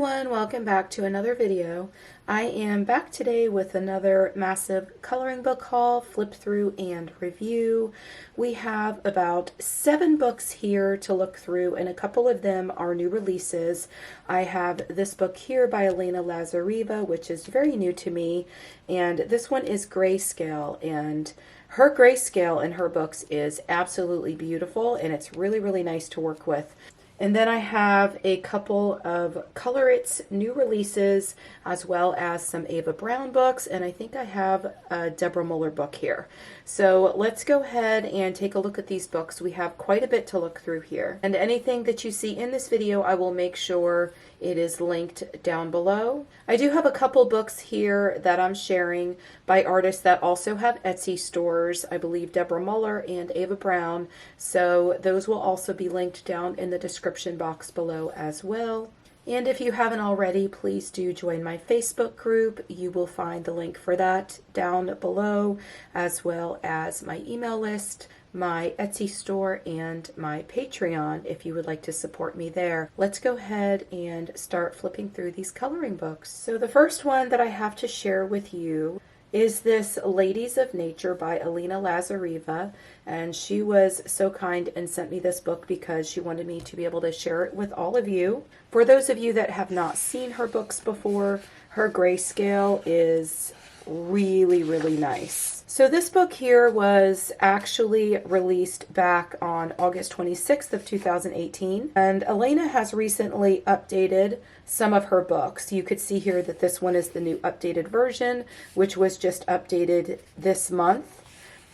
everyone, welcome back to another video. I am back today with another massive coloring book haul, flip through and review. We have about 7 books here to look through, and a couple of them are new releases. I have this book here by Alena Lazareva, which is very new to me, and this one is grayscale, and her grayscale in her books is absolutely beautiful, and it's really nice to work with. And then I have a couple of Colorit's new releases, as well as some Ava Browne books, and I think I have a Deborah Muller book here. So let's go ahead and take a look at these books. We have quite a bit to look through here. And anything that you see in this video, I will make sure it is linked down below. I do have a couple books here that I'm sharing by artists that also have Etsy stores. I believe Deborah Muller and Ava Browne. So those will also be linked down in the description box below as well. And if you haven't already, please do join my Facebook group. You will find the link for that down below, as well as my email list, my Etsy store, and my Patreon if you would like to support me there. Let's go ahead and start flipping through these coloring books. So the first one that I have to share with you is this Ladies of Nature by Alena Lazareva, and she was so kind and sent me this book because she wanted me to be able to share it with all of you. For those of you that have not seen her books before, her grayscale is really nice. So this book here was actually released back on August 26th of 2018, and Alena has recently updated some of her books. You could see here that this one is the new updated version, which was just updated this month.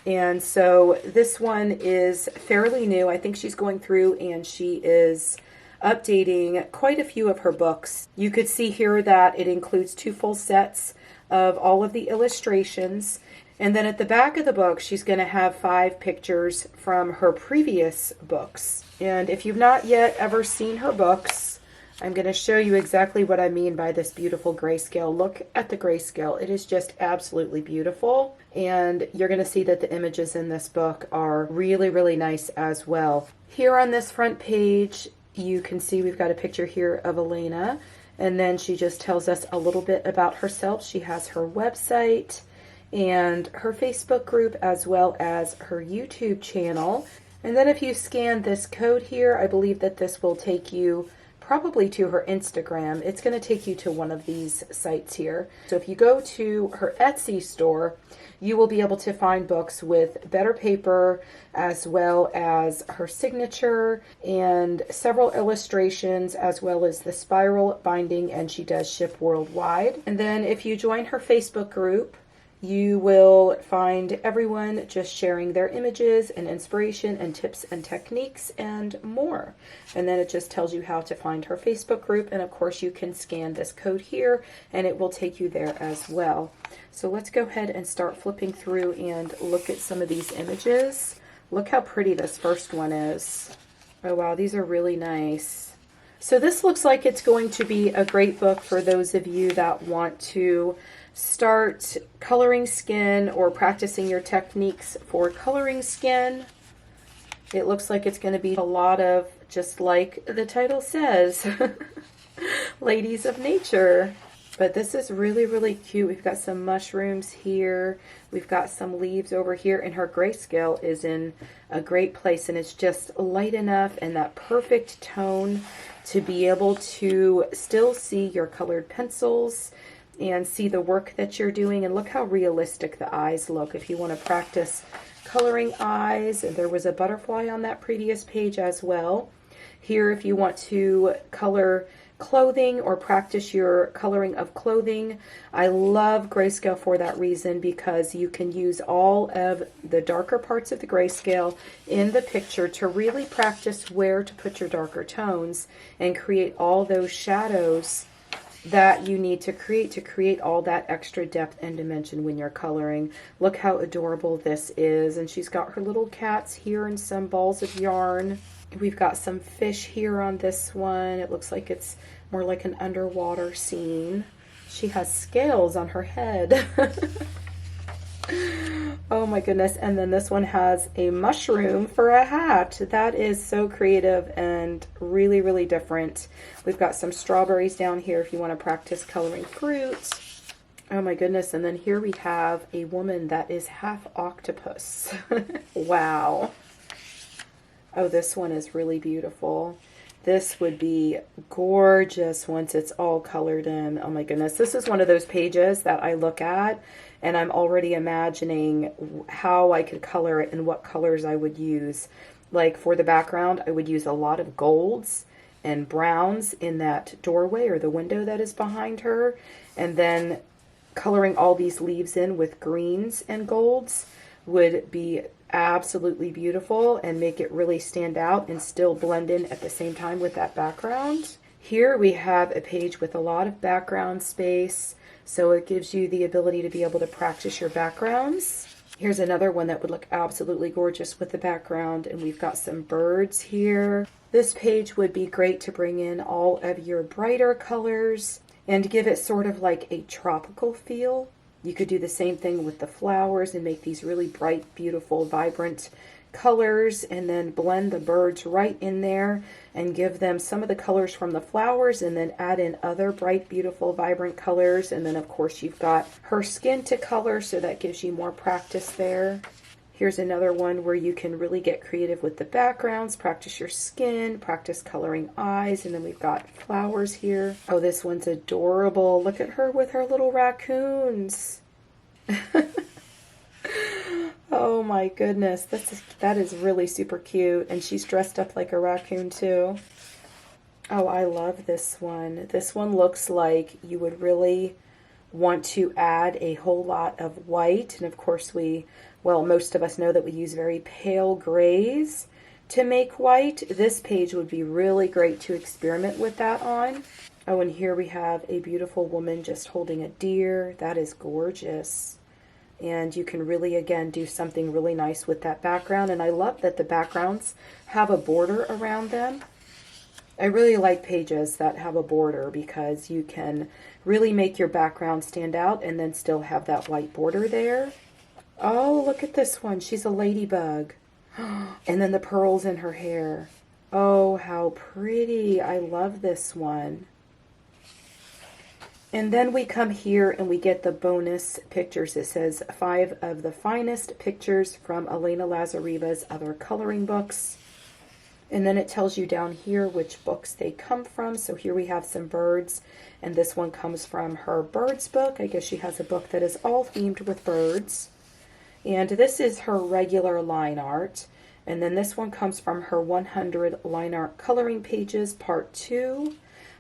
And so this one is fairly new. I think she's going through and she is updating quite a few of her books. You could see here that it includes 2 full sets of all of the illustrations. And then at the back of the book, she's going to have 5 pictures from her previous books. And if you've not yet ever seen her books, I'm going to show you exactly what I mean by this beautiful grayscale. Look at the grayscale. It is just absolutely beautiful. And you're going to see that the images in this book are really nice as well. Here on this front page, you can see we've got a picture here of Alena. And then she just tells us a little bit about herself. She has her website and her Facebook group, as well as her YouTube channel. And then if you scan this code here, I believe that this will take you probably to her Instagram. It's going to take you to one of these sites here. So if you go to her Etsy store, you will be able to find books with better paper, as well as her signature and several illustrations, as well as the spiral binding, and she does ship worldwide. And then if you join her Facebook group, you will find everyone just sharing their images and inspiration and tips and techniques and more. And then it just tells you how to find her Facebook group. And of course you can scan this code here and it will take you there as well. So let's go ahead and start flipping through and look at some of these images. Look how pretty this first one is. Oh wow, these are really nice. So this looks like it's going to be a great book for those of you that want to start coloring skin or practicing your techniques for coloring skin. It looks like it's going to be a lot of, just like the title says, Ladies of Nature. But this is really cute. We've got some mushrooms here. We've got some leaves over here, and her grayscale is in a great place, and it's just light enough and that perfect tone to be able to still see your colored pencils and see the work that you're doing. And look how realistic the eyes look. If you want to practice coloring eyes, and there was a butterfly on that previous page as well. Here, if you want to color clothing or practice your coloring of clothing, I love grayscale for that reason, because you can use all of the darker parts of the grayscale in the picture to really practice where to put your darker tones and create all those shadows that you need to create all that extra depth and dimension when you're coloring. Look how adorable this is. And she's got her little cats here and some balls of yarn. We've got some fish here on this one. It looks like it's more like an underwater scene. She has scales on her head. Oh my goodness. And then this one has a mushroom for a hat. That is so creative and really, really different. We've got some strawberries down here if you want to practice coloring fruits. Oh my goodness. And then here we have a woman that is half octopus. Wow. Oh, this one is really beautiful. This would be gorgeous once it's all colored in. Oh my goodness. This is one of those pages that I look at and I'm already imagining how I could color it and what colors I would use. Like for the background, I would use a lot of golds and browns in that doorway or the window that is behind her. And then coloring all these leaves in with greens and golds would be absolutely beautiful and make it really stand out and still blend in at the same time with that background. Here we have a page with a lot of background space, so it gives you the ability to be able to practice your backgrounds. Here's another one that would look absolutely gorgeous with the background, and we've got some birds here. This page would be great to bring in all of your brighter colors and give it sort of like a tropical feel. You could do the same thing with the flowers and make these really bright, beautiful, vibrant colors, and then blend the birds right in there and give them some of the colors from the flowers and then add in other bright, beautiful, vibrant colors. And then of course you've got her skin to color, so that gives you more practice there. Here's another one where you can really get creative with the backgrounds, practice your skin, practice coloring eyes, and then we've got flowers here. Oh, this one's adorable. Look at her with her little raccoons. Oh my goodness, that is really super cute, and she's dressed up like a raccoon too. Oh, I love this one. This one looks like you would really want to add a whole lot of white, and of course most of us know that we use very pale grays to make white. This page would be really great to experiment with that on. Oh, and here we have a beautiful woman just holding a deer. That is gorgeous. And you can really, again, do something really nice with that background. And I love that the backgrounds have a border around them. I really like pages that have a border because you can really make your background stand out and then still have that white border there. Oh, look at this one. She's a ladybug. And then the pearls in her hair. Oh, how pretty. I love this one. And then we come here and we get the bonus pictures. It says 5 of the finest pictures from Alena Lazareva's other coloring books. And then it tells you down here which books they come from. So here we have some birds, and this one comes from her birds book. I guess she has a book that is all themed with birds. And this is her regular line art. And then this one comes from her 100 line art coloring pages, part 2.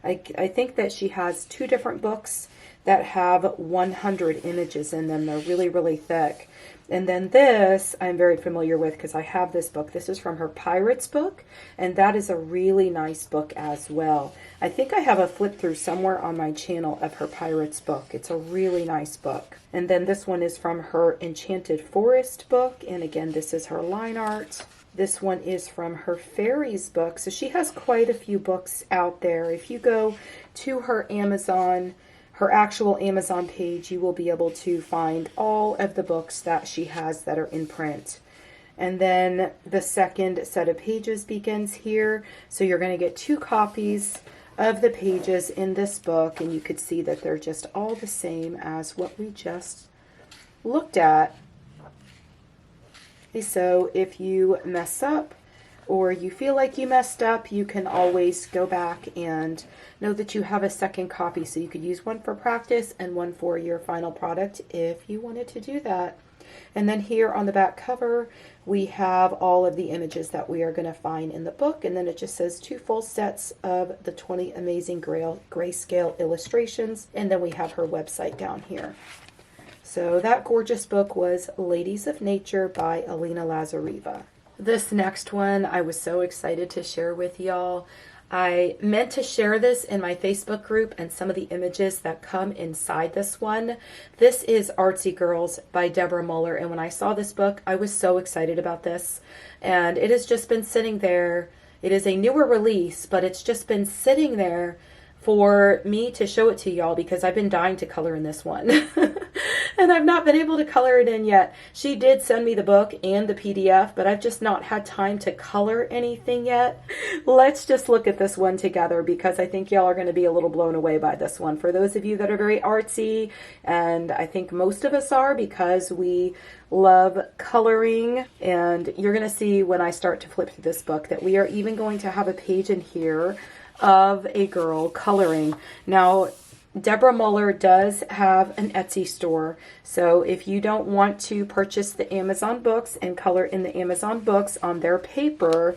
I think that she has 2 different books that have 100 images in them. They're really, really thick. And then this I'm very familiar with because I have this book. This is from her Pirates book, and that is a really nice book as well. I think I have a flip through somewhere on my channel of her Pirates book. It's a really nice book. And then this one is from her Enchanted Forest book, and again, this is her line art. This one is from her Fairies book. So she has quite a few books out there. If you go to her Amazon, her actual Amazon page, you will be able to find all of the books that she has that are in print. And then the second set of pages begins here. So you're going to get 2 copies of the pages in this book, and you could see that they're just all the same as what we just looked at. So if you mess up or you feel like you messed up, you can always go back and know that you have a second copy. So you could use one for practice and one for your final product if you wanted to do that. And then here on the back cover, we have all of the images that we are going to find in the book. And then it just says 2 full sets of the 20 amazing grayscale illustrations. And then we have her website down here. So that gorgeous book was Ladies of Nature by Alena Lazareva. This next one I was so excited to share with y'all. I meant to share this in my Facebook group and some of the images that come inside this one. This is Artsy Girls by Deborah Muller, and when I saw this book, I was so excited about this. And it has just been sitting there. It is a newer release, but it's just been sitting there for me to show it to y'all because I've been dying to color in this one. And I've not been able to color it in yet. She did send me the book and the PDF, but I've just not had time to color anything yet. Let's just look at this one together because I think y'all are going to be a little blown away by this one. For those of you that are very artsy, and I think most of us are because we love coloring, and you're going to see when I start to flip through this book that we are even going to have a page in here of a girl coloring. Now, Deborah Muller does have an Etsy store, so if you don't want to purchase the Amazon books and color in the Amazon books on their paper,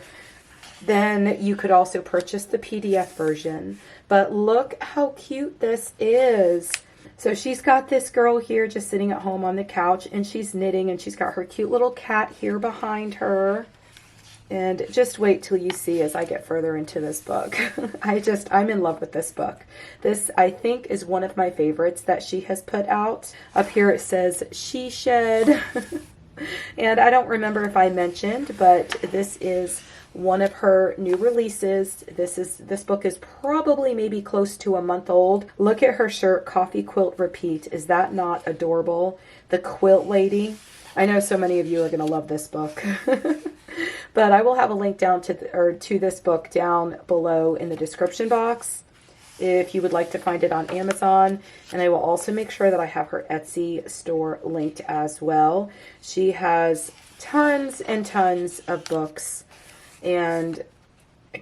then you could also purchase the PDF version. But look how cute this is. So she's got this girl here just sitting at home on the couch, and she's knitting, and she's got her cute little cat here behind her. And just wait till you see as I get further into this book. I'm in love with this book. This, I think, is one of my favorites that she has put out. Up here it says She Shed. And I don't remember if I mentioned, but this is one of her new releases. This book is probably maybe close to a month old. Look at her shirt, Coffee Quilt Repeat. Is that not adorable? The quilt lady. I know so many of you are going to love this book. But I will have a link down to this book down below in the description box if you would like to find it on Amazon. And I will also make sure that I have her Etsy store linked as well. She has tons and tons of books, and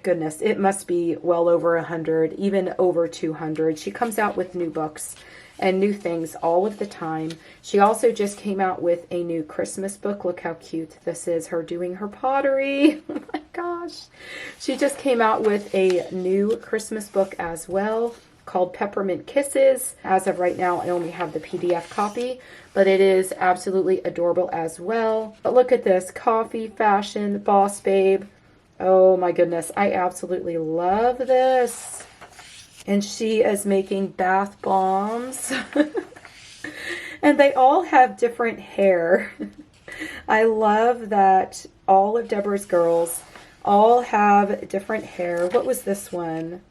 goodness, it must be well over 100, even over 200. She comes out with new books and new things all of the time. She also just came out with a new Christmas book. Look how cute this is, her doing her pottery. Oh my gosh. She just came out with a new Christmas book as well called Peppermint Kisses. As of right now, I only have the PDF copy, but it is absolutely adorable as well. But look at this, coffee, fashion, boss babe. Oh my goodness, I absolutely love this. And she is making bath bombs. And they all have different hair. I love that all of Deborah's girls all have different hair. What was this one?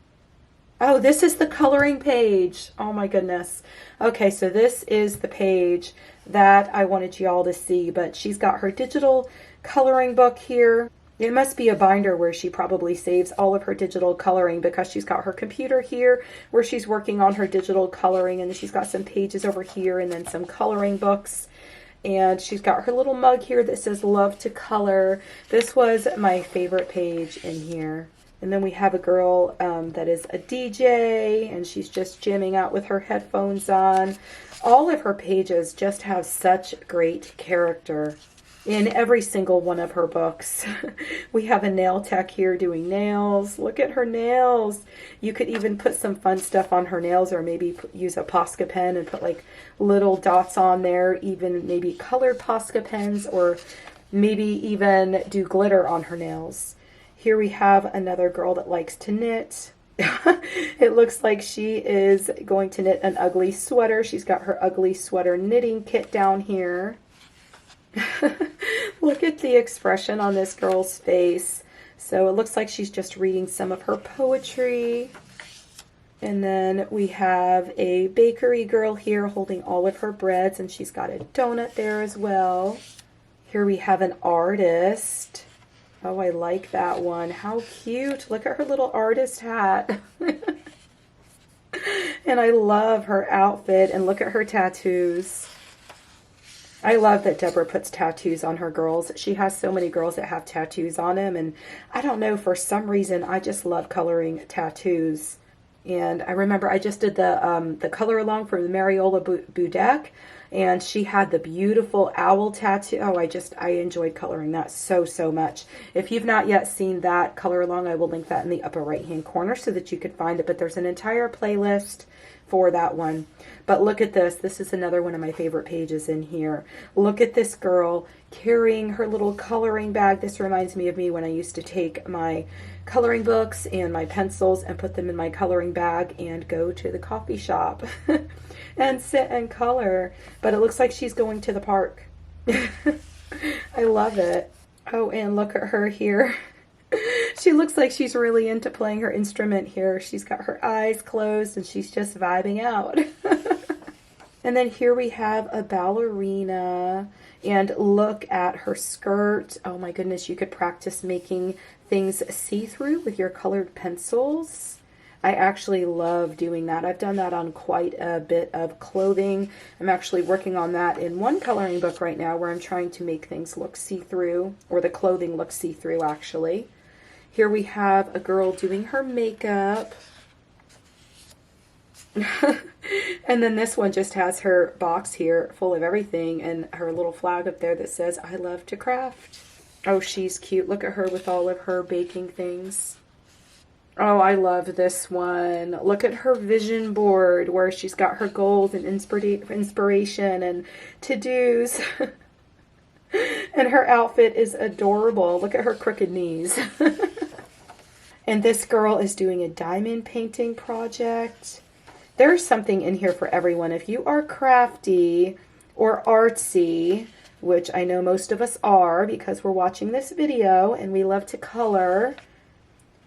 Oh, this is the coloring page. Oh my goodness. Okay, so this is the page that I wanted y'all to see, but she's got her digital coloring book here. It must be a binder where she probably saves all of her digital coloring, because she's got her computer here where she's working on her digital coloring, and then she's got some pages over here and then some coloring books. And she's got her little mug here that says Love to Color. This was my favorite page in here. And then we have a girl that is a DJ, and she's just jamming out with her headphones on. All of her pages just have such great character in every single one of her books. We have a nail tech here doing nails. Look at her nails. You could even put some fun stuff on her nails, or maybe use a Posca pen and put like little dots on there, even maybe colored Posca pens, or maybe even do glitter on her nails. Here we have another girl that likes to knit. It looks like she is going to knit an ugly sweater. She's got her ugly sweater knitting kit down here. Look at the expression on this girl's face. So it looks like she's just reading some of her poetry. And then we have a bakery girl here holding all of her breads, and she's got a donut there as well. Here we have an artist. Oh, I like that one. How cute. Look at her little artist hat. And I love her outfit, and look at her tattoos. I love that Deborah puts tattoos on her girls. She has so many girls that have tattoos on them, and I don't know, for some reason, I just love coloring tattoos. And I remember I just did the color along for Mariola Budek, and she had the beautiful owl tattoo. Oh, I enjoyed coloring that so much. If you've not yet seen that color along, I will link that in the upper right hand corner so that you could find it, but there's an entire playlist for that one. But look at this. This is another one of my favorite pages in here. Look at this girl carrying her little coloring bag. This reminds me of me when I used to take my coloring books and my pencils and put them in my coloring bag and go to the coffee shop and sit and color. But it looks like she's going to the park. I love it. Oh, and look at her here. She looks like she's really into playing her instrument here. She's got her eyes closed and she's just vibing out. And then here we have a ballerina, and look at her skirt. Oh my goodness, you could practice making things see-through with your colored pencils. I actually love doing that. I've done that on quite a bit of clothing. I'm actually working on that in one coloring book right now where I'm trying to make things look see-through, or the clothing look see-through actually. Here we have a girl doing her makeup. And then this one just has her box here full of everything and her little flag up there that says, I love to craft. Oh, she's cute. Look at her with all of her baking things. Oh, I love this one. Look at her vision board where she's got her goals and inspiration and to-dos. And her outfit is adorable. Look at her crooked knees. And this girl is doing a diamond painting project. There's something in here for everyone. If you are crafty or artsy, which I know most of us are because we're watching this video and we love to color,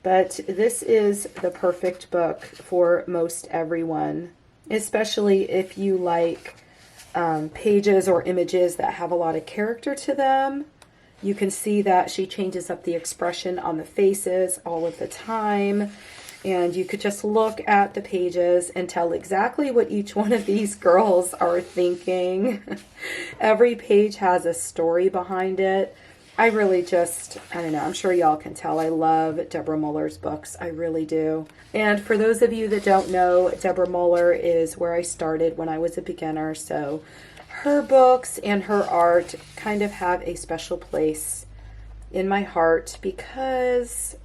but this is the perfect book for most everyone, especially if you like pages or images that have a lot of character to them. You can see that she changes up the expression on the faces all of the time. And you could just look at the pages and tell exactly what each one of these girls are thinking. Every page has a story behind it. I really just, I don't know, I'm sure y'all can tell I love Deborah Muller's books. I really do. And for those of you that don't know, Deborah Muller is where I started when I was a beginner. So her books and her art kind of have a special place in my heart because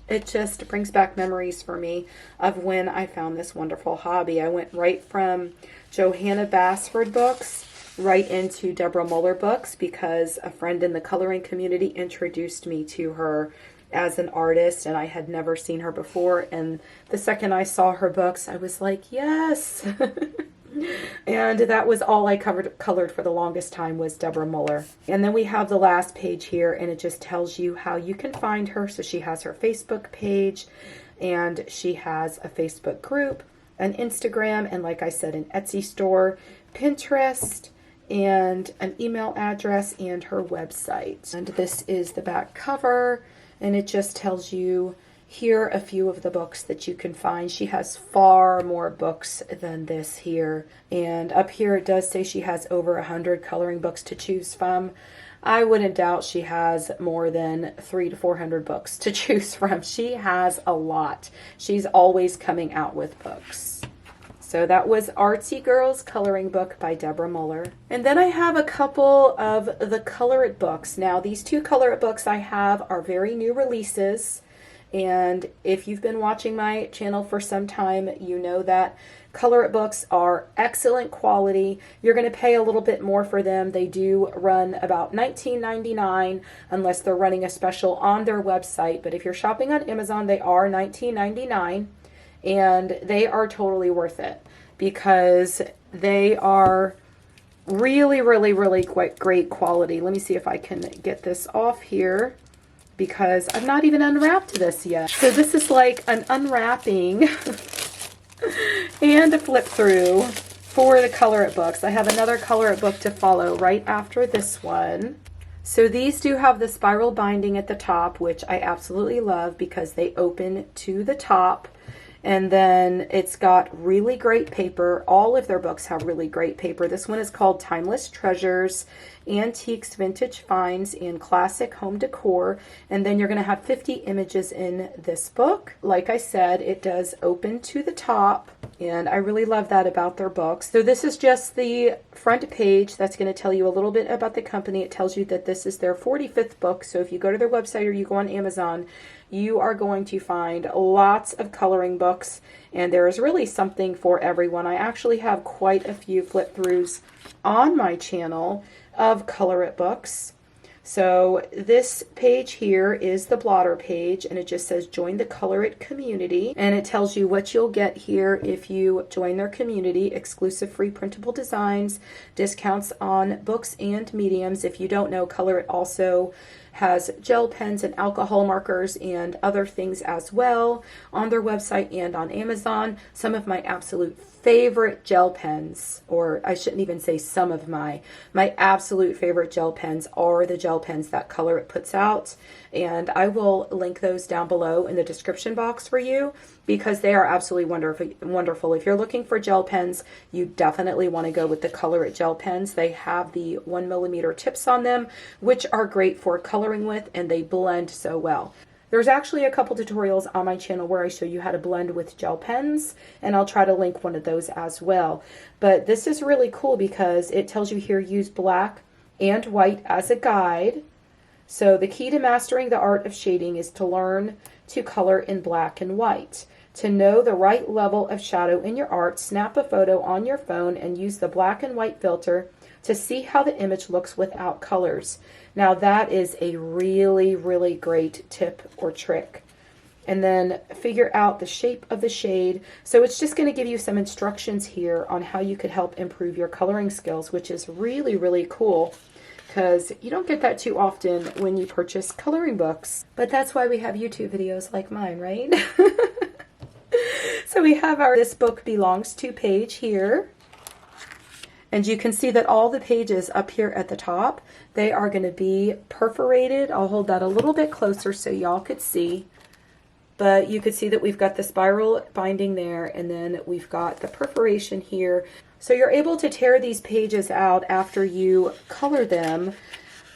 it just brings back memories for me of when I found this wonderful hobby. I went right from Johanna Basford books right into Deborah Muller books because a friend in the coloring community introduced me to her as an artist, and I had never seen her before. And the second I saw her books, I was like, yes. And that was all I colored for the longest time was Deborah Muller. And then we have the last page here, and it just tells you how you can find her. So she has her Facebook page, and she has a Facebook group, an Instagram, and like I said, an Etsy store, Pinterest, and an email address, and her website. And this is the back cover, and it just tells you here a few of the books that you can find. She has far more books than this here. And up here it does say she has over 100 coloring books to choose from. I wouldn't doubt she has more than 300 to 400 books to choose from. She has a lot. She's always coming out with books. So that was Artsy Girls Coloring Book by Deborah Muller. And then I have a couple of the Colorit books. Now these two Colorit books I have are very new releases. And if you've been watching my channel for some time, you know that Colorit books are excellent quality. You're going to pay a little bit more for them. They do run about $19.99 unless they're running a special on their website. But if you're shopping on Amazon, they are $19.99, and they are totally worth it because they are really, really, really quite great quality. Let me see if I can get this off here, because I've not even unwrapped this yet. So this is like an unwrapping and a flip through for the Colorit books. I have another Colorit book to follow right after this one. So these do have the spiral binding at the top, which I absolutely love because they open to the top. And then it's got really great paper. All of their books have really great paper. This one is called Timeless Treasures, Antiques, Vintage Finds, and Classic Home Decor. And then you're going to have 50 images in this book. Like I said, it does open to the top, and I really love that about their books. So this is just the front page that's going to tell you a little bit about the company. It tells you that this is their 45th book. So if you go to their website or you go on Amazon, you are going to find lots of coloring books, and there is really something for everyone. I actually have quite a few flip throughs on my channel of Colorit books. So this page here is the blotter page, and it just says join the Colorit community, and it tells you what you'll get here if you join their community: exclusive free printable designs, discounts on books and mediums. If you don't know, Colorit also has gel pens and alcohol markers and other things as well on their website and on Amazon. Some of my absolute favorite gel pens, or I shouldn't even say some of my absolute favorite gel pens are the gel pens that Colorit puts out, and I will link those down below in the description box for you because they are absolutely wonderful. If you're looking for gel pens, you definitely want to go with the Colorit gel pens. They have the 1mm tips on them, which are great for coloring with, and they blend so well. There's actually a couple tutorials on my channel where I show you how to blend with gel pens, and I'll try to link one of those as well. But this is really cool because it tells you here, use black and white as a guide. So the key to mastering the art of shading is to learn to color in black and white. To know the right level of shadow in your art, snap a photo on your phone and use the black and white filter to see how the image looks without colors. Now that is a really, really great tip or trick. And then figure out the shape of the shade. So it's just going to give you some instructions here on how you could help improve your coloring skills, which is really, really cool because you don't get that too often when you purchase coloring books. But that's why we have YouTube videos like mine, right? So we have our This Book Belongs To page here. And you can see that all the pages up here at the top, they are going to be perforated. I'll hold that a little bit closer so y'all could see. But you could see that we've got the spiral binding there, and then we've got the perforation here. So you're able to tear these pages out after you color them,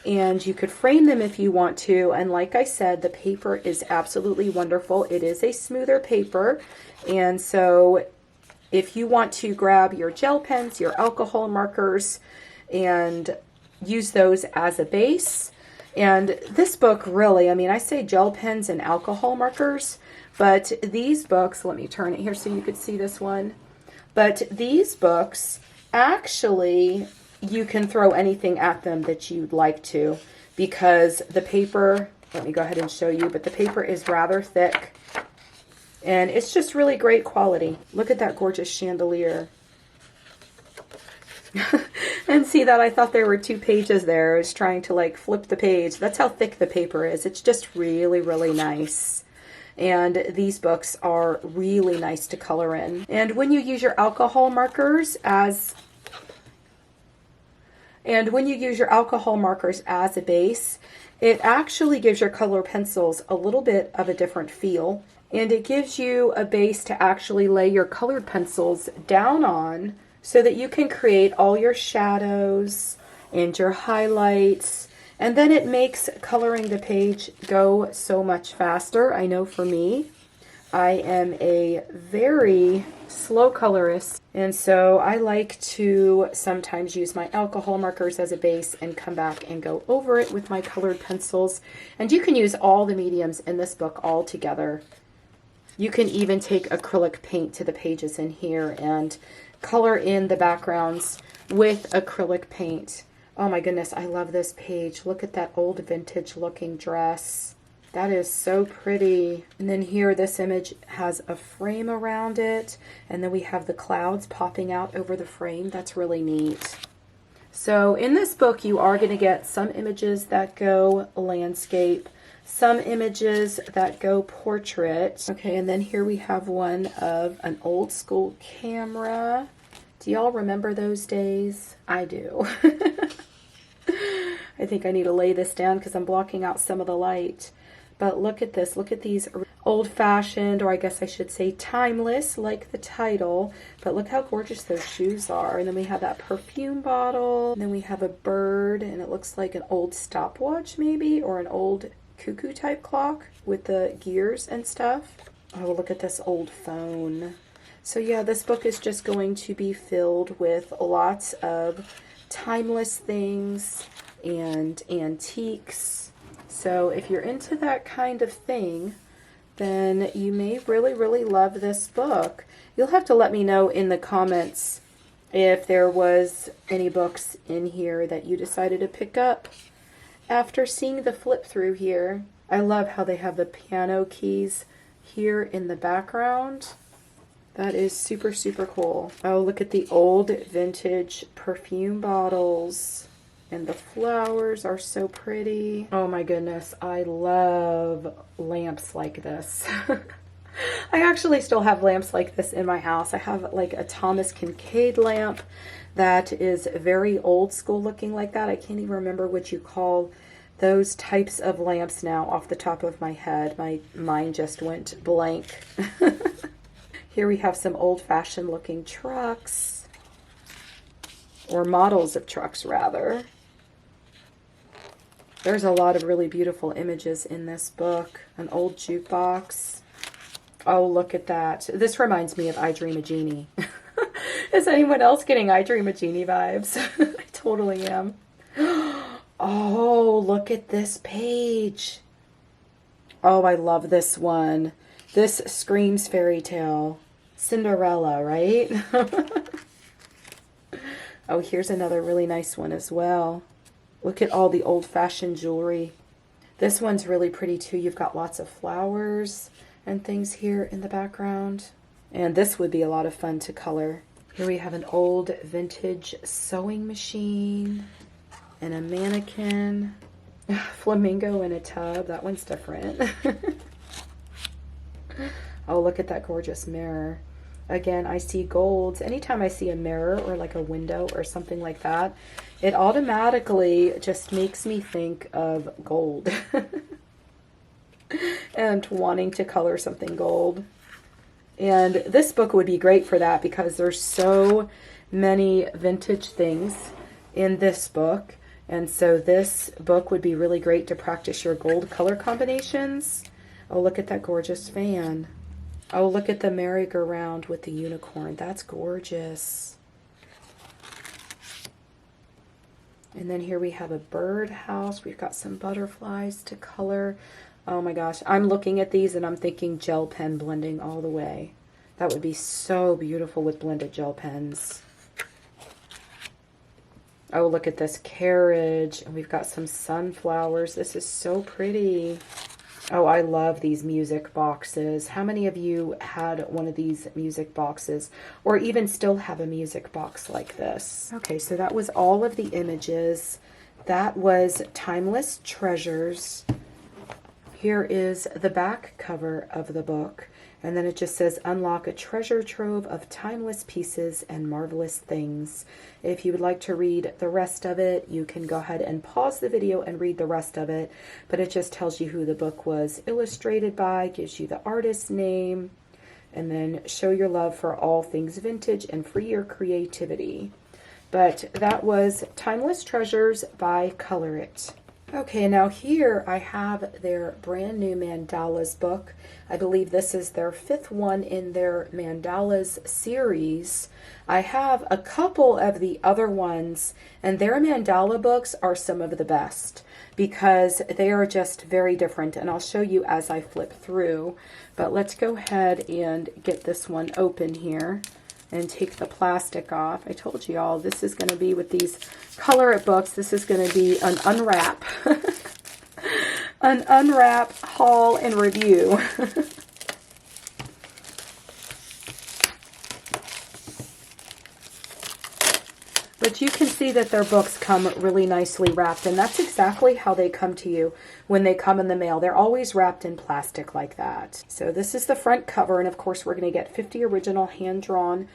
and you could frame them if you want to. And like I said, the paper is absolutely wonderful. It is a smoother paper, and so if you want to grab your gel pens, your alcohol markers, and use those as a base. And this book really, I mean, I say gel pens and alcohol markers, but these books, let me turn it here so you could see this one. But these books, actually, you can throw anything at them that you'd like to because the paper, let me go ahead and show you, but the paper is rather thick. And it's just really great quality. Look at that gorgeous chandelier. And see that? I thought there were 2 pages there. I was trying to like flip the page. That's how thick the paper is. It's just really, really nice. And these books are really nice to color in. And when you use your alcohol markers as a base, it actually gives your color pencils a little bit of a different feel. And it gives you a base to actually lay your colored pencils down on so that you can create all your shadows and your highlights. And then it makes coloring the page go so much faster. I know for me, I am a very slow colorist, and so I like to sometimes use my alcohol markers as a base and come back and go over it with my colored pencils. And you can use all the mediums in this book all together. You can even take acrylic paint to the pages in here and color in the backgrounds with acrylic paint. Oh my goodness, I love this page. Look at that old vintage looking dress. That is so pretty. And then here, this image has a frame around it, and then we have the clouds popping out over the frame. That's really neat. So in this book, you are going to get some images that go landscape, some images that go portrait. Okay, and then here we have one of an old school camera. Do y'all remember those days? I do. I think I need to lay this down because I'm blocking out some of the light. But look at this. Look at these old-fashioned, or I guess I should say timeless, like the title. But look how gorgeous those shoes are. And then we have that perfume bottle. And then we have a bird, and it looks like an old stopwatch maybe, or an old cuckoo type clock with the gears and stuff. Oh, look at this old phone. So yeah, this book is just going to be filled with lots of timeless things and antiques. So if you're into that kind of thing, then you may really, really love this book. You'll have to let me know in the comments if there was any books in here that you decided to pick up after seeing the flip through here. I love how they have the piano keys here in the background. That is super, super cool. Oh, look at the old vintage perfume bottles. And the flowers are so pretty. Oh my goodness, I love lamps like this. I actually still have lamps like this in my house. I have like a Thomas Kincaid lamp that is very old school looking like that. I can't even remember what you call those types of lamps now off the top of my head. My mind just went blank. Here we have some old-fashioned looking trucks, or models of trucks rather. There's a lot of really beautiful images in this book. An old jukebox. Oh, look at that. This reminds me of I Dream a Genie. Is anyone else getting I Dream a Genie vibes? I totally am. Oh, look at this page. Oh, I love this one. This screams fairy tale. Cinderella, right? Oh, here's another really nice one as well. Look at all the old-fashioned jewelry. This one's really pretty too. You've got lots of flowers and things here in the background. And this would be a lot of fun to color. Here we have an old vintage sewing machine and a mannequin. Flamingo in a tub. That one's different. Oh, look at that gorgeous mirror. Again, I see golds. Anytime I see a mirror or like a window or something like that, it automatically just makes me think of gold and wanting to color something gold. And this book would be great for that because there's so many vintage things in this book. And so this book would be really great to practice your gold color combinations. Oh, look at that gorgeous fan. Oh, look at the merry-go-round with the unicorn. That's gorgeous. And then here we have a birdhouse. We've got some butterflies to color. Oh my gosh. I'm looking at these and I'm thinking gel pen blending all the way. That would be so beautiful with blended gel pens. Oh, look at this carriage. And we've got some sunflowers. This is so pretty. Oh, I love these music boxes. How many of you had one of these music boxes or even still have a music box like this? Okay, so that was all of the images. That was Timeless Treasures. Here is the back cover of the book. And then it just says, unlock a treasure trove of timeless pieces and marvelous things. If you would like to read the rest of it, you can go ahead and pause the video and read the rest of it. But it just tells you who the book was illustrated by, gives you the artist's name, and then show your love for all things vintage and free your creativity. But that was Timeless Treasures by Colorit. Okay, now here I have their brand new Mandalas book. I believe this is their 5th one in their Mandalas series. I have a couple of the other ones, and their mandala books are some of the best because they are just very different, and I'll show you as I flip through. But let's go ahead and get this one open here and take the plastic off. I told you all, this is going to be with these Colorit books, this is going to be an unwrap. An unwrap haul and review. But you can see that their books come really nicely wrapped, and that's exactly how they come to you when they come in the mail. They're always wrapped in plastic like that. So this is the front cover, and of course we're going to get 50 original hand-drawn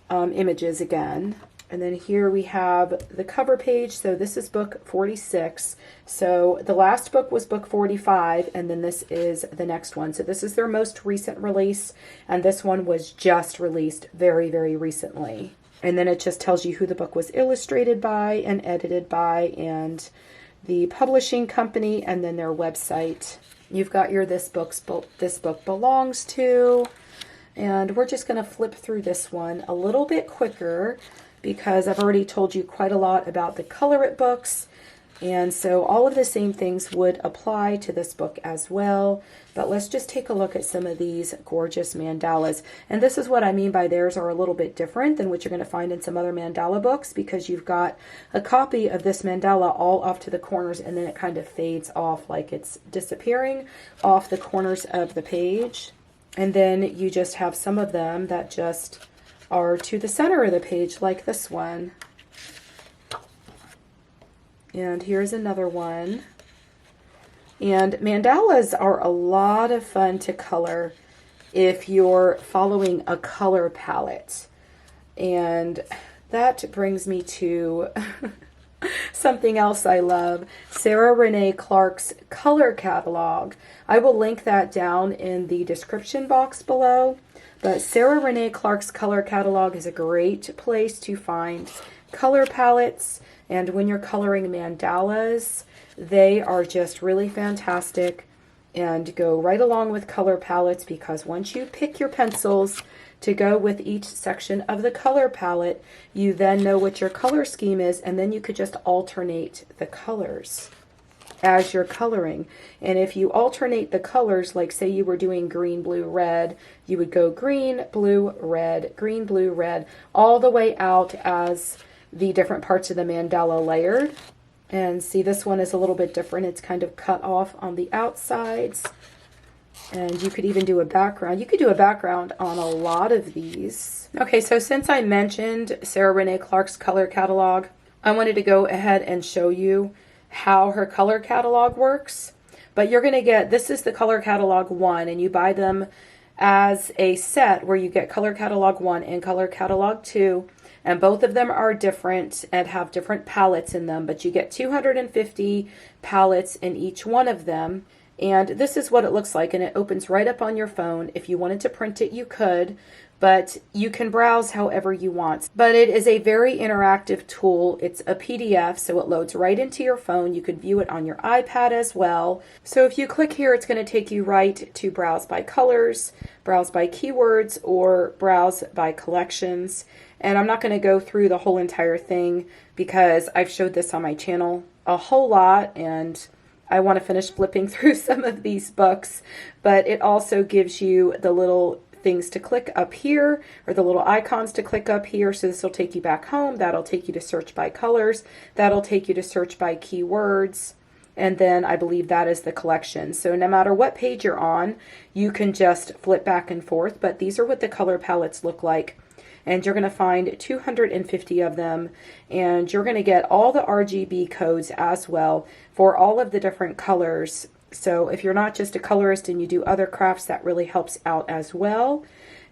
images again. And then here we have the cover page. So this is book 46. So the last book was book 45, and then this is the next one. So this is their most recent release, and this one was just released very, very recently. And then it just tells you who the book was illustrated by and edited by, and the publishing company, and then their website. You've got your this book belongs to, and we're just going to flip through this one a little bit quicker because I've already told you quite a lot about the Colorit books, and so all of the same things would apply to this book as well. But let's just take a look at some of these gorgeous mandalas. And this is what I mean by theirs are a little bit different than what you're going to find in some other mandala books, because you've got a copy of this mandala all off to the corners, and then it kind of fades off like it's disappearing off the corners of the page. And then you just have some of them that just are to the center of the page, like this one. And here's another one. And mandalas are a lot of fun to color. if you're following a color palette. And that brings me to something else I love, Sarah Renee Clark's color catalog. I will link that down in the description box below. But Sarah Renee Clark's color catalog is a great place to find color palettes. And when you're coloring mandalas, they are just really fantastic and go right along with color palettes, because once you pick your pencils to go with each section of the color palette, you then know what your color scheme is, and then you could just alternate the colors as you're coloring. And if you alternate the colors, like say you were doing green, blue, red, you would go green, blue, red, all the way out as the different parts of the mandala layered. And see, this one is a little bit different. It's kind of cut off on the outsides. And you could even do a background. You could do a background on a lot of these. Okay, so since I mentioned Sarah Renee Clark's color catalog, I wanted to go ahead and show you how her color catalog works. But you're going to get, this is the color catalog 1, and you buy them as a set where you get color catalog 1 and color catalog 2. And both of them are different and have different palettes in them, but you get 250 palettes in each one of them. And this is what it looks like, and it opens right up on your phone. If you wanted to print it, you could, but you can browse however you want. But it is a very interactive tool. It's a PDF, so it loads right into your phone. You could view it on your iPad as well. So if you click here, it's going to take you right to browse by colors, browse by keywords, or browse by collections. And I'm not going to go through the whole entire thing because I've showed this on my channel a whole lot, and I want to finish flipping through some of these books. But it also gives you the little things to click up here, or the little icons to click up here. So this will take you back home. That'll take you to search by colors. That'll take you to search by keywords. And then I believe that is the collection. So no matter what page you're on, you can just flip back and forth. But these are what the color palettes look like. And you're going to find 250 of them, and you're going to get all the RGB codes as well for all of the different colors. So if you're not just a colorist and you do other crafts, that really helps out as well.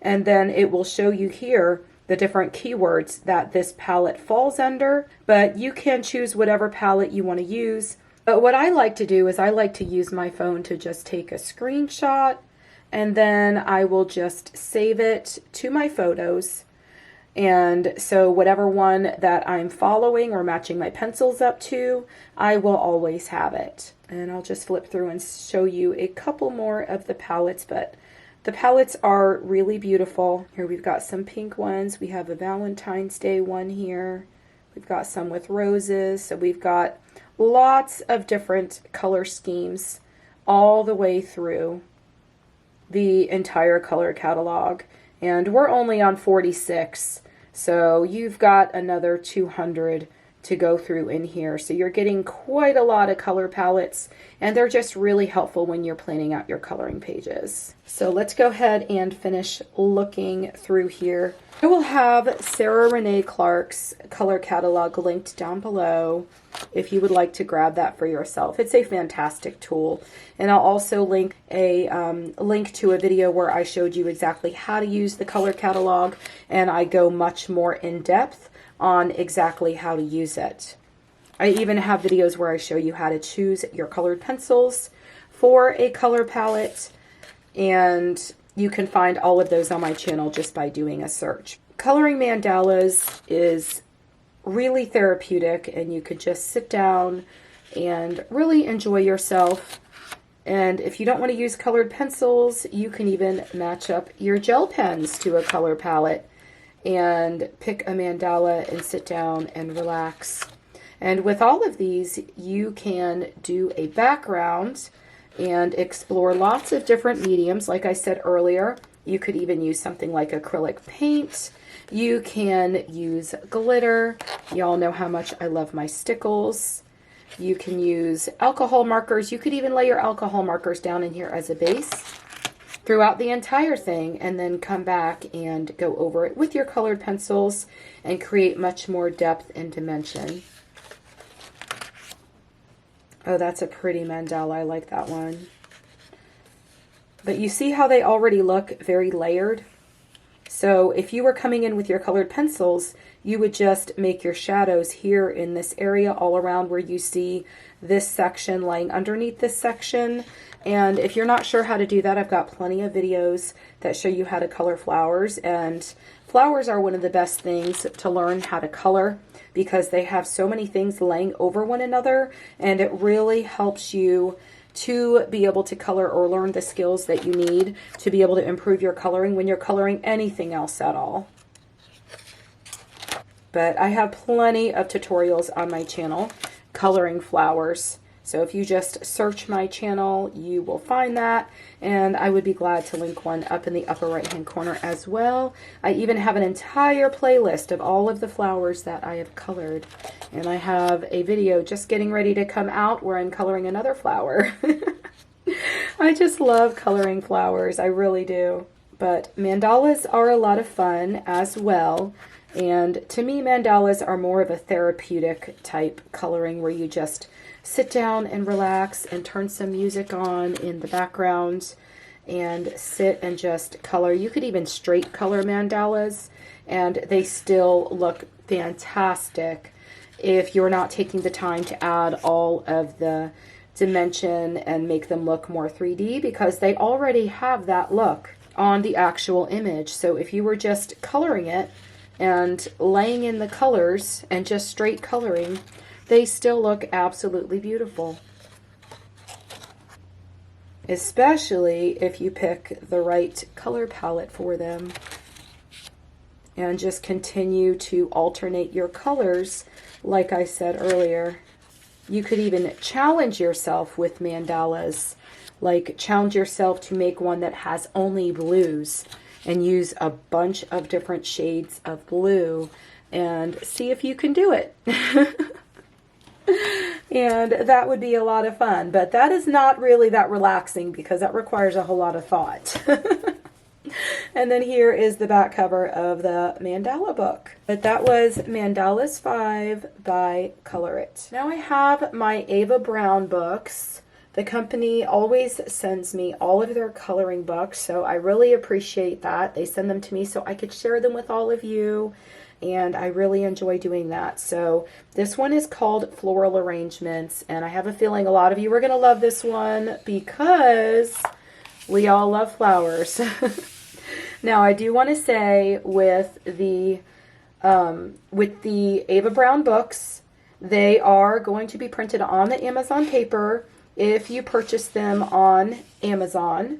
And then it will show you here the different keywords that this palette falls under, but you can choose whatever palette you want to use. But what I like to do is I like to use my phone to just take a screenshot, and then I will just save it to my photos. And so whatever one that I'm following or matching my pencils up to, I will always have it. And I'll just flip through and show you a couple more of the palettes, but the palettes are really beautiful. Here we've got some pink ones. We have a Valentine's Day one here. We've got some with roses. So we've got lots of different color schemes all the way through the entire color catalog. And we're only on 46, so you've got another 200 to go through in here. So you're getting quite a lot of color palettes, and they're just really helpful when you're planning out your coloring pages. So let's go ahead and finish looking through here. I will have Sarah Renee Clark's color catalog linked down below if you would like to grab that for yourself. It's a fantastic tool. And I'll also link a link to a video where I showed you exactly how to use the color catalog, and I go much more in depth on exactly how to use it. I even have videos where I show you how to choose your colored pencils for a color palette, and you can find all of those on my channel just by doing a search. Coloring mandalas is really therapeutic, and you could just sit down and really enjoy yourself. And if you don't want to use colored pencils, you can even match up your gel pens to a color palette and pick a mandala and sit down and relax. And with all of these, you can do a background and explore lots of different mediums. Like I said earlier, you could even use something like acrylic paint. You can use glitter. Y'all know how much I love my stickles. You can use alcohol markers. You could even lay your alcohol markers down in here as a base throughout the entire thing, and then come back and go over it with your colored pencils and create much more depth and dimension. Oh, that's a pretty mandala. I like that one. But you see how they already look very layered? So if you were coming in with your colored pencils, you would just make your shadows here in this area all around where you see this section laying underneath this section. And if you're not sure how to do that, I've got plenty of videos that show you how to color flowers. And flowers are one of the best things to learn how to color because they have so many things laying over one another, and it really helps you to be able to color or learn the skills that you need to be able to improve your coloring when you're coloring anything else at all. But I have plenty of tutorials on my channel coloring flowers. So if you just search my channel, you will find that, and I would be glad to link one up in the upper right hand corner as well. I even have an entire playlist of all of the flowers that I have colored, and I have a video just getting ready to come out where I'm coloring another flower. I just love coloring flowers, I really do. But mandalas are a lot of fun as well. And to me, mandalas are more of a therapeutic type coloring where you just sit down and relax and turn some music on in the background and sit and just color. You could even straight color mandalas and they still look fantastic if you're not taking the time to add all of the dimension and make them look more 3D, because they already have that look on the actual image. So if you were just coloring it and laying in the colors and just straight coloring, they still look absolutely beautiful. Especially if you pick the right color palette for them and just continue to alternate your colors like I said earlier. You could even challenge yourself with mandalas, like challenge yourself to make one that has only blues and use a bunch of different shades of blue and see if you can do it. And that would be a lot of fun, but that is not really that relaxing because that requires a whole lot of thought. And then here is the back cover of the mandala book. But that was Mandalas V by Colorit. Now I have my Ava Browne books. The company always sends me all of their coloring books, so I really appreciate that. They send them to me so I could share them with all of you, and I really enjoy doing that. So this one is called Floral Arrangements, and I have a feeling a lot of you are going to love this one because we all love flowers. Now I do want to say with the Ava Browne books, they are going to be printed on the Amazon paper if you purchase them on Amazon.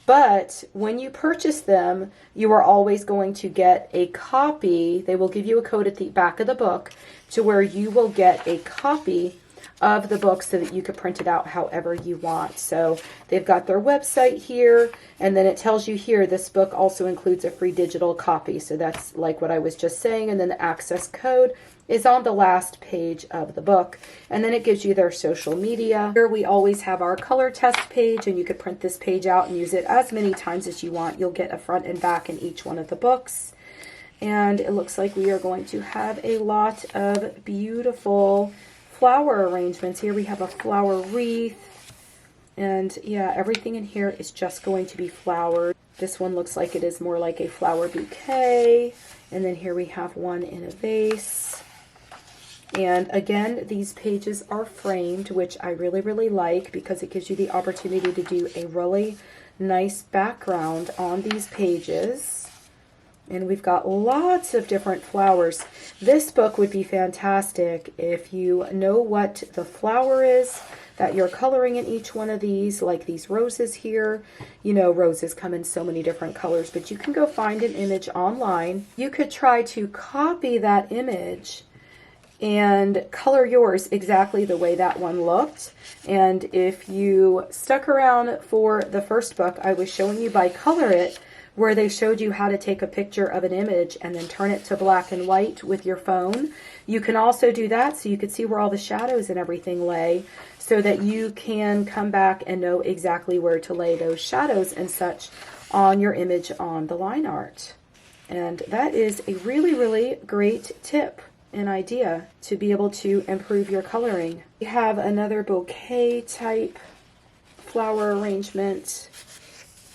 But when you purchase them, you are always going to get a copy. They will give you a code at the back of the book to where you will get a copy of the book so that you could print it out however you want. So they've got their website here, and then it tells you here this book also includes a free digital copy. So that's like what I was just saying, and then the access code is on the last page of the book, and then it gives you their social media. Here we always have our color test page, and you could print this page out and use it as many times as you want. You'll get a front and back in each one of the books, and it looks like we are going to have a lot of beautiful flower arrangements. Here we have a flower wreath, and yeah, everything in here is just going to be flowered. This one looks like it is more like a flower bouquet, and then here we have one in a vase. And again, these pages are framed, which I really, really like because it gives you the opportunity to do a really nice background on these pages. And we've got lots of different flowers. This book would be fantastic if you know what the flower is that you're coloring in each one of these, like these roses here. You know, roses come in so many different colors, but you can go find an image online. You could try to copy that image and color yours exactly the way that one looked. And if you stuck around for the first book I was showing you by Colorit, where they showed you how to take a picture of an image and then turn it to black and white with your phone, you can also do that so you could see where all the shadows and everything lay, so that you can come back and know exactly where to lay those shadows and such on your image on the line art. And that is a really, really great tip an idea to be able to improve your coloring. We have another bouquet type flower arrangement,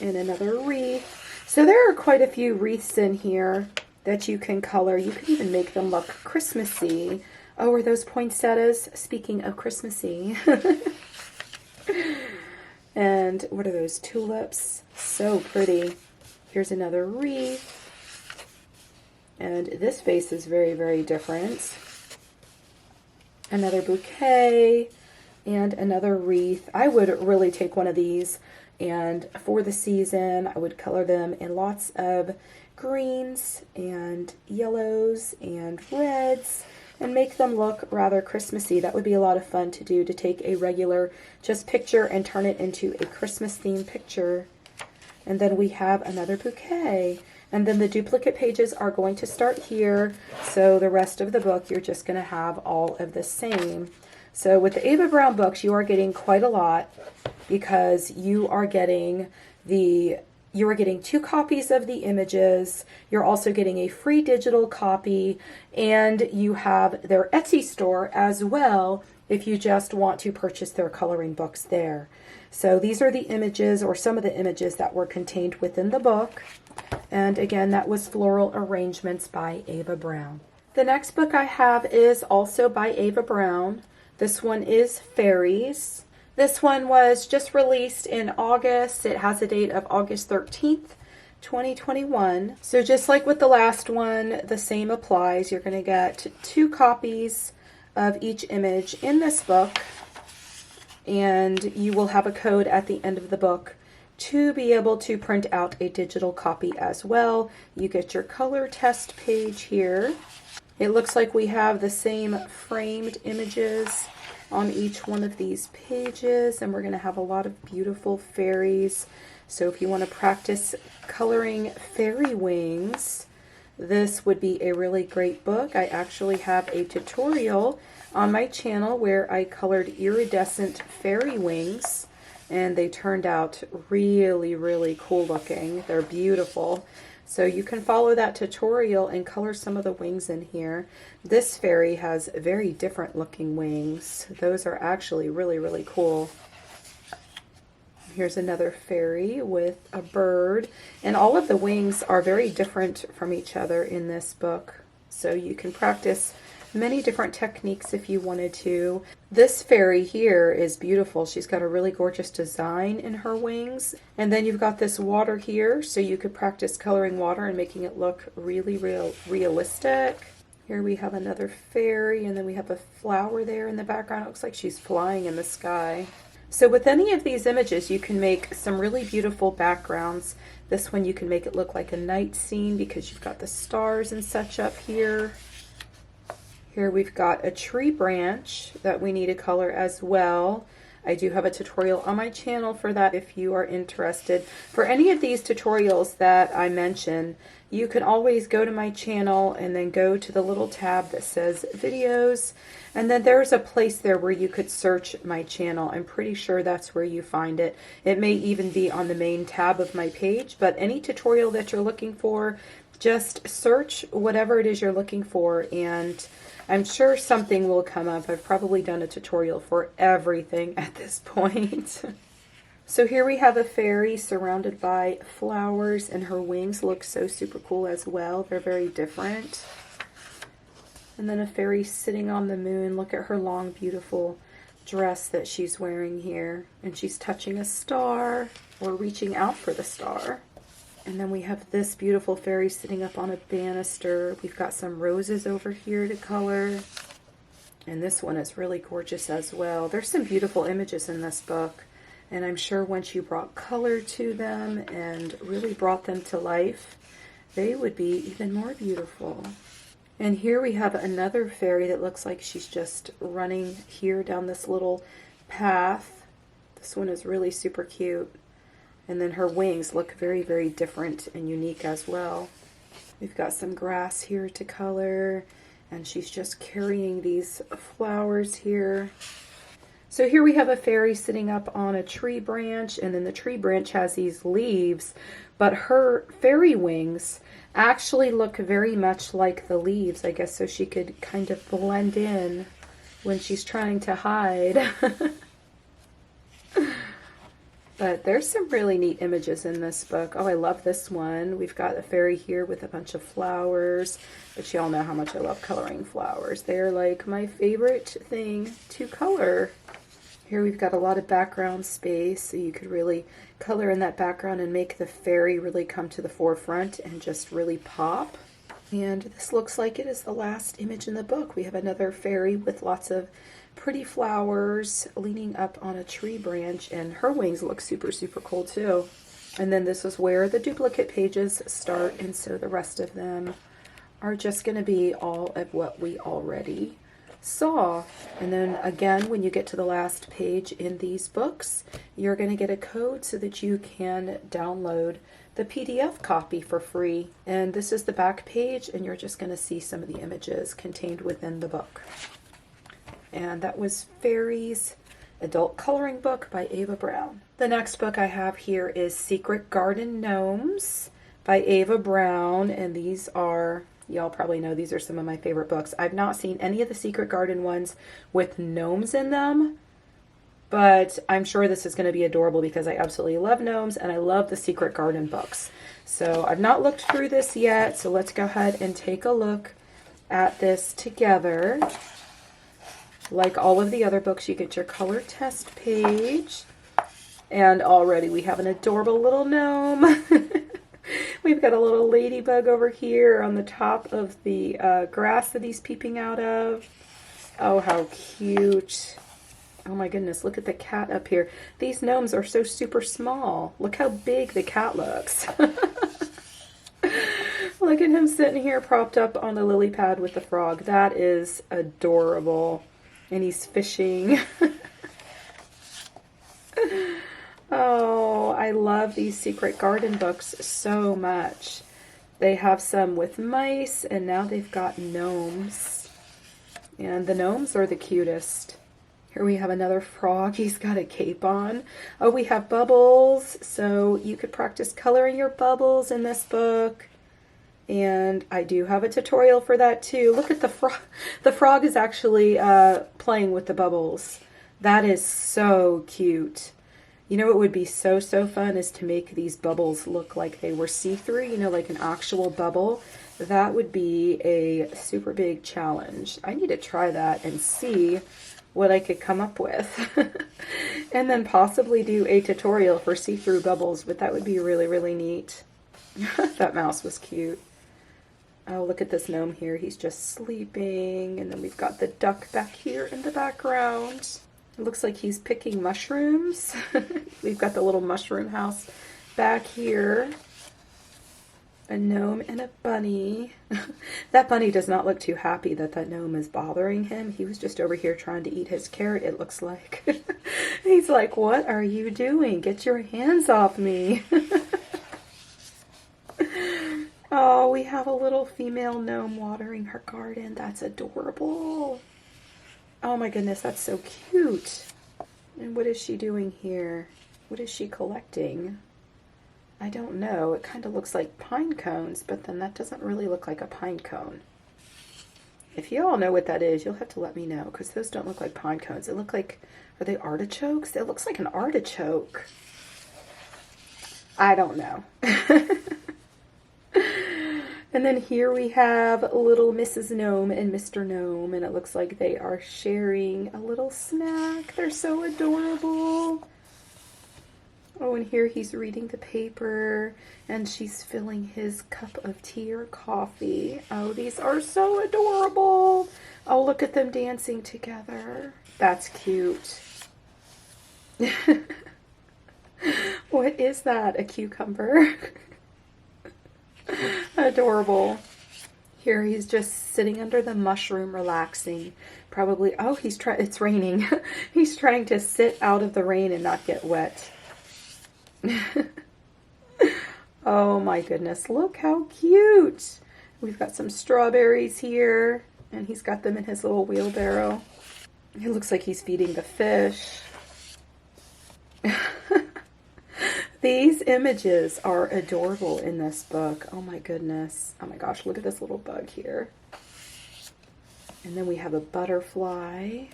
And another wreath. So there are quite a few wreaths in here that you can color. You can even make them look Christmassy. Oh, are those poinsettias? Speaking of Christmassy. And what are those? Tulips. So pretty. Here's another wreath. And this vase is very, very different. Another bouquet and another wreath. I would really take one of these, and for the season I would color them in lots of greens and yellows and reds and make them look rather Christmassy. That would be a lot of fun to do, to take a regular just picture and turn it into a Christmas themed picture. And then we have another bouquet. And then the duplicate pages are going to start here. So the rest of the book, you're just going to have all of the same. So with the Ava Browne books, you are getting quite a lot, because you are getting 2 copies of the images. You're also getting a free digital copy, and you have their Etsy store as well if you just want to purchase their coloring books there. So these are the images, or some of the images, that were contained within the book. And again, that was Floral Arrangements by Ava Browne. The next book I have is also by Ava Browne. This one is Fairies. This one was just released in August. It has a date of August 13th, 2021. So just like with the last one, the same applies. You're going to get 2 copies of each image in this book, and you will have a code at the end of the book to be able to print out a digital copy as well. You get your color test page here. It looks like we have the same framed images on each one of these pages, and we're going to have a lot of beautiful fairies. So if you want to practice coloring fairy wings, this would be a really great book. I actually have a tutorial on my channel where I colored iridescent fairy wings, and they turned out really, really cool looking. They're beautiful. So you can follow that tutorial and color some of the wings in here. This fairy has very different looking wings. Those are actually really, really cool. Here's another fairy with a bird. And all of the wings are very different from each other in this book. So you can practice many different techniques if you wanted to. This fairy here is beautiful. She's got a really gorgeous design in her wings. And then you've got this water here, so you could practice coloring water and making it look really realistic. Here we have another fairy, and then we have a flower there in the background. It looks like she's flying in the sky. So with any of these images, you can make some really beautiful backgrounds. This one you can make it look like a night scene because you've got the stars and such up here. Here we've got a tree branch that we need to color as well. I do have a tutorial on my channel for that if you are interested. For any of these tutorials that I mention, you can always go to my channel and then go to the little tab that says videos, and then there's a place there where you could search my channel. I'm pretty sure that's where you find it. It may even be on the main tab of my page, but any tutorial that you're looking for, just search whatever it is you're looking for, and I'm sure something will come up. I've probably done a tutorial for everything at this point. So here we have a fairy surrounded by flowers, and her wings look so super cool as well. They're very different. And then a fairy sitting on the moon. Look at her long, beautiful dress that she's wearing here. And she's touching a star, or reaching out for the star. And then we have this beautiful fairy sitting up on a banister. We've got some roses over here to color. And this one is really gorgeous as well. There's some beautiful images in this book. And I'm sure once you brought color to them and really brought them to life, they would be even more beautiful. And here we have another fairy that looks like she's just running here down this little path. This one is really super cute. And then her wings look very, very different and unique as well. We've got some grass here to color, and she's just carrying these flowers here. So here we have a fairy sitting up on a tree branch, and then the tree branch has these leaves, but her fairy wings actually look very much like the leaves, I guess, so she could kind of blend in when she's trying to hide. But there's some really neat images in this book. Oh, I love this one. We've got a fairy here with a bunch of flowers, but y'all know how much I love coloring flowers. They're like my favorite thing to color. Here we've got a lot of background space, so you could really color in that background and make the fairy really come to the forefront and just really pop. And this looks like it is the last image in the book. We have another fairy with lots of pretty flowers leaning up on a tree branch, and her wings look super, super cool too. And then this is where the duplicate pages start, and so the rest of them are just going to be all of what we already saw. And then again, when you get to the last page in these books, you're going to get a code so that you can download the PDF copy for free. And this is the back page, and you're just going to see some of the images contained within the book. And that was Fairies, adult coloring book by Ava Browne. The next book I have here is Secret Garden Gnomes by Ava Browne, and these are, y'all probably know, these are some of my favorite books. I've not seen any of the Secret Garden ones with gnomes in them, but I'm sure this is going to be adorable because I absolutely love gnomes and I love the Secret Garden books. So I've not looked through this yet, so let's go ahead and take a look at this together. Like all of the other books, you get your color test page, and already we have an adorable little gnome. We've got a little ladybug over here on the top of the grass that he's peeping out of. Oh, how cute. Oh my goodness, look at the cat up here. These gnomes are so super small. Look how big the cat looks. Look at him sitting here propped up on the lily pad with the frog. That is adorable. And he's fishing. Oh, I love these Secret Garden books so much. They have some with mice, and now they've got gnomes. And the gnomes are the cutest. Here we have another frog. He's got a cape on. Oh, we have bubbles, so you could practice coloring your bubbles in this book. And I do have a tutorial for that too. Look at the frog. The frog is actually playing with the bubbles. That is so cute. You know what would be so fun is to make these bubbles look like they were see-through, you know, like an actual bubble. That would be a super big challenge. I need to try that and see what I could come up with. And then possibly do a tutorial for see-through bubbles, but that would be really, really neat. That mouse was cute. Oh, look at this gnome here. He's just sleeping. And then we've got the duck back here in the background. It looks like he's picking mushrooms. We've got the little mushroom house back here. A gnome and a bunny. That bunny does not look too happy that that gnome is bothering him. He was just over here trying to eat his carrot, it looks like. He's like, what are you doing? Get your hands off me. Oh, we have a little female gnome watering her garden. That's adorable. Oh my goodness, that's so cute. And what is she doing here? What is she collecting? I don't know. It kind of looks like pine cones, but then that doesn't really look like a pine cone. If you all know what that is, you'll have to let me know, because those don't look like pine cones. They look like, are they artichokes? It looks like an artichoke. I don't know. And then here we have little Mrs. Gnome and Mr. Gnome, and it looks like they are sharing a little snack. They're so adorable. Oh, and here he's reading the paper, and she's filling his cup of tea or coffee. Oh, these are so adorable. Oh, look at them dancing together. That's cute. What is that? A cucumber? Adorable. Here he's just sitting under the mushroom relaxing. Probably, oh, it's raining. He's trying to sit out of the rain and not get wet. Oh my goodness, look how cute. We've got some strawberries here, and he's got them in his little wheelbarrow. It looks like he's feeding the fish. These images are adorable in this book. Oh my goodness. Oh my gosh, look at this little bug here. And then we have a butterfly.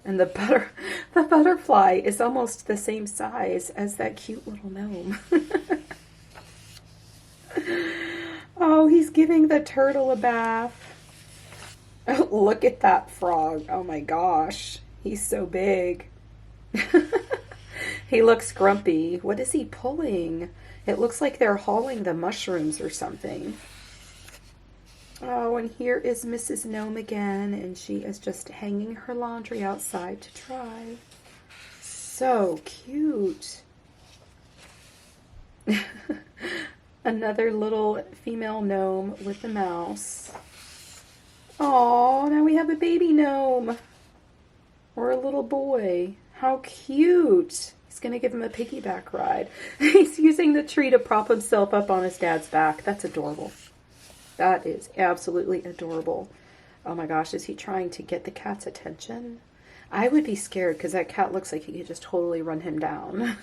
And the butterfly is almost the same size as that cute little gnome. Oh, he's giving the turtle a bath. Oh, look at that frog. Oh my gosh. He's so big. He looks grumpy. What is he pulling? It looks like they're hauling the mushrooms or something. Oh, and here is Mrs. Gnome again, and she is just hanging her laundry outside to dry. So cute. Another little female gnome with a mouse. Oh, now we have a baby gnome. Or a little boy. How cute. He's going to give him a piggyback ride. He's using the tree to prop himself up on his dad's back. That's adorable. That is absolutely adorable. Oh my gosh, is he trying to get the cat's attention? I would be scared because that cat looks like he could just totally run him down.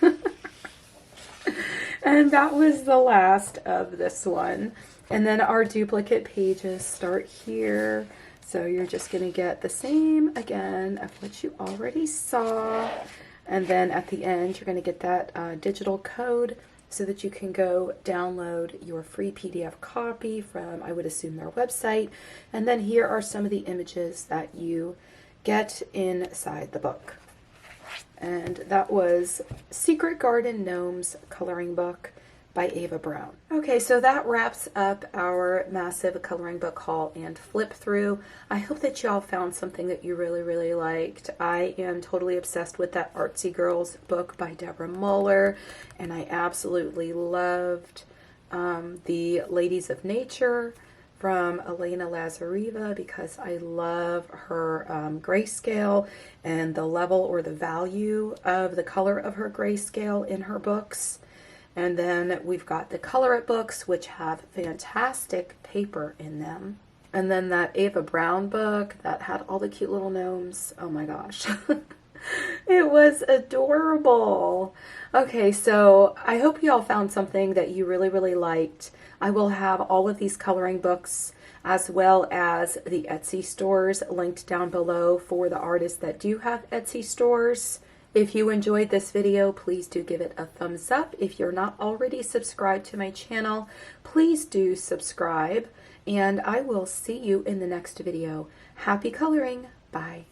And that was the last of this one. And then our duplicate pages start here. So you're just going to get the same again of what you already saw. And then at the end, you're going to get that digital code so that you can go download your free PDF copy from, I would assume, their website. And then here are some of the images that you get inside the book. And that was Secret Garden Gnomes coloring book by Ava Browne. Okay, so that wraps up our massive coloring book haul and flip through. I hope that y'all found something that you really, really liked. I am totally obsessed with that Artsy Girls book by Deborah Muller, and I absolutely loved the Ladies of Nature from Alena Lazareva because I love her grayscale and the level or the value of the color of her grayscale in her books. And then we've got the Colorit books, which have fantastic paper in them. And then that Ava Browne book that had all the cute little gnomes. Oh my gosh. It was adorable. Okay, so I hope you all found something that you really, really liked. I will have all of these coloring books as well as the Etsy stores linked down below for the artists that do have Etsy stores. If you enjoyed this video, please do give it a thumbs up. If you're not already subscribed to my channel, please do subscribe, and I will see you in the next video. Happy coloring. Bye.